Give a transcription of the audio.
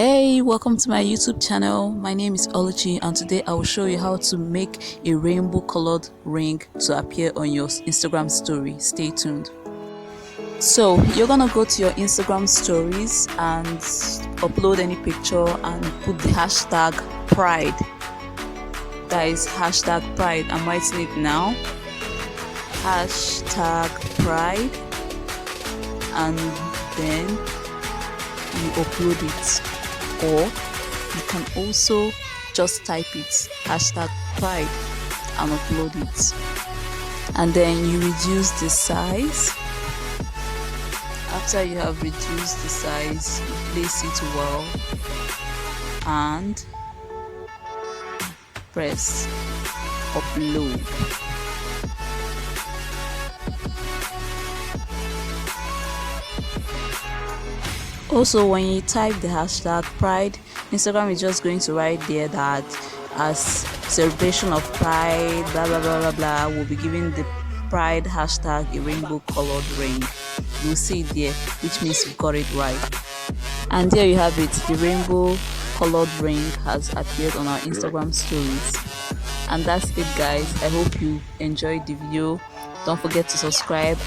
Hey, welcome to my YouTube channel. My name is Oluchi and today I will show you how to make a rainbow colored ring to appear on your Instagram story. Stay tuned. So you're gonna go to your Instagram stories and upload any picture and put the hashtag pride. That is hashtag pride. I'm writing it now. Hashtag pride, and then you upload it, or you can also just type it hashtag pride and upload it, and then you reduce the size. After you have reduced the size, you place it well and press upload. Also, when you type the hashtag pride, Instagram is just going to write there that as celebration of pride, blah blah blah blah blah, we'll be giving the pride hashtag a rainbow colored ring. You'll see it there, which means you got it right. And there you have it, the rainbow colored ring has appeared on our Instagram stories. And that's it, guys. I hope you enjoyed the video. Don't forget to subscribe